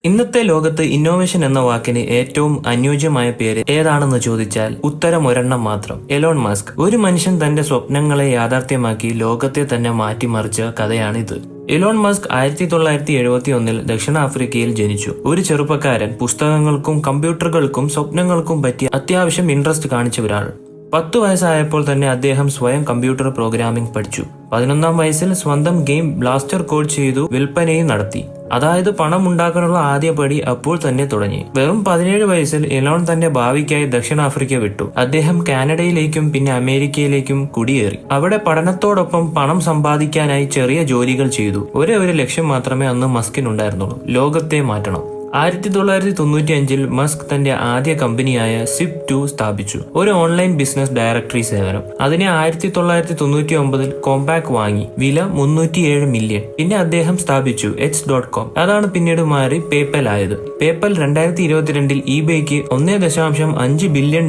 ഇന്നത്തെ ലോകത്ത് ഇന്നോവേഷൻ എന്ന വാക്കിന് ഏറ്റവും അനുയോജ്യമായ പേര് ഏതാണെന്ന് ചോദിച്ചാൽ ഉത്തരം ഒരെണ്ണം മാത്രം: എലോൺ മസ്ക്. ഒരു മനുഷ്യൻ തന്റെ സ്വപ്നങ്ങളെ യാഥാർത്ഥ്യമാക്കി ലോകത്തെ തന്നെ മാറ്റിമറിച്ച കഥയാണിത്. എലോൺ മസ്ക് 1971 ദക്ഷിണാഫ്രിക്കയിൽ ജനിച്ചു. ഒരു ചെറുപ്പക്കാരൻ, പുസ്തകങ്ങൾക്കും കമ്പ്യൂട്ടറുകൾക്കും സ്വപ്നങ്ങൾക്കും പറ്റി അത്യാവശ്യം ഇൻട്രസ്റ്റ് കാണിച്ച ഒരാൾ. 10 വയസ്സായപ്പോൾ തന്നെ അദ്ദേഹം സ്വയം കമ്പ്യൂട്ടർ പ്രോഗ്രാമിംഗ് പഠിച്ചു. 11ാം വയസ്സിൽ സ്വന്തം ഗെയിം ബ്ലാസ്റ്റർ കോഡ് ചെയ്തു വിൽപ്പനയും നടത്തി. അതായത് പണം ഉണ്ടാക്കാനുള്ള ആദ്യ പടി അപ്പോൾ തന്നെ തുടങ്ങി. വെറും 17 വയസ്സിൽ എലോൺ തന്റെ ഭാവിക്കായി ദക്ഷിണാഫ്രിക്ക വിട്ടു. അദ്ദേഹം കാനഡയിലേക്കും പിന്നെ അമേരിക്കയിലേക്കും കുടിയേറി. അവിടെ പഠനത്തോടൊപ്പം പണം സമ്പാദിക്കാനായി ചെറിയ ജോലികൾ ചെയ്തു. ഒരേ ഒരു ലക്ഷ്യം മാത്രമേ അന്ന് മസ്കിനുണ്ടായിരുന്നുള്ളൂ: ലോകത്തെ മാറ്റണം. 1995 മസ്ക് തന്റെ ആദ്യ കമ്പനിയായ SIP2 സ്ഥാപിച്ചു, ഒരു ഓൺലൈൻ ബിസിനസ് ഡയറക്ടറി സേവനം. അതിനെ 1999 കോംപാക് വാങ്ങി, വില $307 മില്യൺ. പിന്നെ അദ്ദേഹം സ്ഥാപിച്ചു X.com. അതാണ് പിന്നീട് മാറി പേപ്പൽ ആയത്. പേപ്പൽ 2022 eBayക്ക് $1.5 ബില്യൺ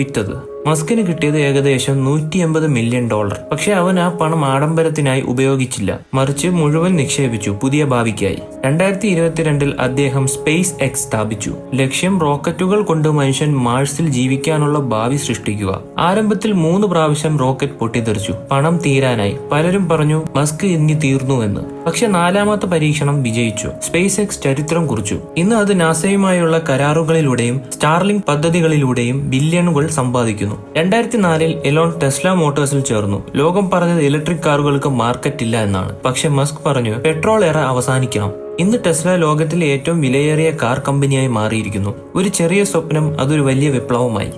വിറ്റത്. മസ്കിന് കിട്ടിയത് ഏകദേശം $180 മില്യൺ. പക്ഷെ അവൻ ആ പണം ആഡംബരത്തിനായി ഉപയോഗിച്ചില്ല, മറിച്ച് മുഴുവൻ നിക്ഷേപിച്ചു പുതിയ ഭാവിക്കായി. 2022 അദ്ദേഹം സ്പേസ് എക്സ് സ്ഥാപിച്ചു. ലക്ഷ്യം റോക്കറ്റുകൾ കൊണ്ട് മനുഷ്യൻ മാഴ്സിൽ ജീവിക്കാനുള്ള ഭാവി സൃഷ്ടിക്കുക. ആരംഭത്തിൽ 3 പ്രാവശ്യം റോക്കറ്റ് പൊട്ടിത്തെറിച്ചു. പണം തീരാനായി. പലരും പറഞ്ഞു മസ്ക് ഇനി തീർന്നുവെന്ന്. പക്ഷെ 4ാമത്തെ പരീക്ഷണം വിജയിച്ചു. സ്പേസ് എക്സ് ചരിത്രം കുറിച്ചു. ഇന്ന് അത് നാസയുമായുള്ള കരാറുകളിലൂടെയും സ്റ്റാർലിങ്ക് പദ്ധതികളിലൂടെയും ബില്യണുകൾ സമ്പാദിക്കുന്നു. 2004 എലോൺ ടെസ്ല മോട്ടോഴ്സിൽ ചേർന്നു. ലോകം പറഞ്ഞത് ഇലക്ട്രിക് കാറുകൾക്ക് മാർക്കറ്റ് ഇല്ല എന്നാണ്. പക്ഷെ മസ്ക് പറഞ്ഞു പെട്രോൾ എറ അവസാനിക്കണം. ഇന്ന് ടെസ്ല ലോകത്തിലെ ഏറ്റവും വിലയേറിയ കാർ കമ്പനിയായി മാറിയിരിക്കുന്നു. ഒരു ചെറിയ സ്വപ്നം അതൊരു വലിയ വിപ്ലവമായി.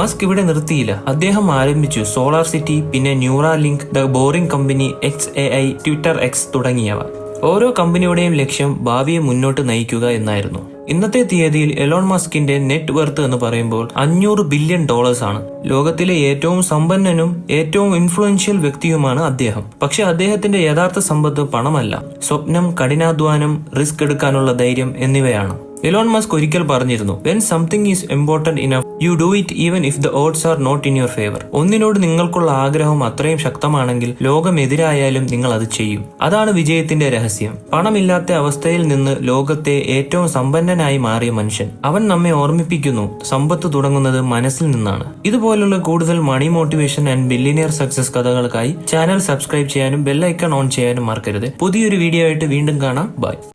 മസ്ക് ഇവിടെ നിർത്തിയില്ല. അദ്ദേഹം ആരംഭിച്ചു സോളാർ സിറ്റി, പിന്നെ Neuralink, the boring company, XAI, Twitter X തുടങ്ങിയവ. ഓരോ കമ്പനിയുടെയും ലക്ഷ്യം ഭാവിയെ മുന്നോട്ട് നയിക്കുക എന്നായിരുന്നു. ഇന്നത്തെ തീയതിയിൽ എലോൺ മസ്കിന്റെ നെറ്റ് വർത്ത് എന്ന് പറയുമ്പോൾ $500 ബില്യൺ ആണ്. ലോകത്തിലെ ഏറ്റവും സമ്പന്നനും ഏറ്റവും ഇൻഫ്ലുവൻഷ്യൽ വ്യക്തിയുമാണ് അദ്ദേഹം. പക്ഷെ അദ്ദേഹത്തിന്റെ യഥാർത്ഥ സമ്പത്ത് പണമല്ല, സ്വപ്നം, കഠിനാധ്വാനം, റിസ്ക് എടുക്കാനുള്ള ധൈര്യം എന്നിവയാണ്. എലോൺ മസ്ക് ഒരിക്കൽ പറഞ്ഞിരുന്നു, when something is important enough you do it even if the odds are not in your favour. ഒന്നിനോട് നിങ്ങൾക്കുള്ള ആഗ്രഹം അത്രയും ശക്തമാണെങ്കിൽ ലോകം എതിരായാലും നിങ്ങൾ അത് ചെയ്യും. അതാണ് വിജയത്തിന്റെ രഹസ്യം. പണമില്ലാത്ത അവസ്ഥയിൽ നിന്ന് ലോകത്തെ ഏറ്റവും സമ്പന്നനായി മാറിയ മനുഷ്യൻ. അവൻ നമ്മെ ഓർമ്മിപ്പിക്കുന്നു, സമ്പത്ത് തുടങ്ങുന്നത് മനസ്സിൽ നിന്നാണ്. ഇതുപോലുള്ള കൂടുതൽ money motivation and billionaire success കഥകൾക്കായി ചാനൽ സബ്സ്ക്രൈബ് ചെയ്യാനും ബെൽ ഐക്കൺ ഓൺ ചെയ്യാനും മറക്കരുത്. പുതിയൊരു വീഡിയോ ആയിട്ട് വീണ്ടും കാണാം. ബൈ.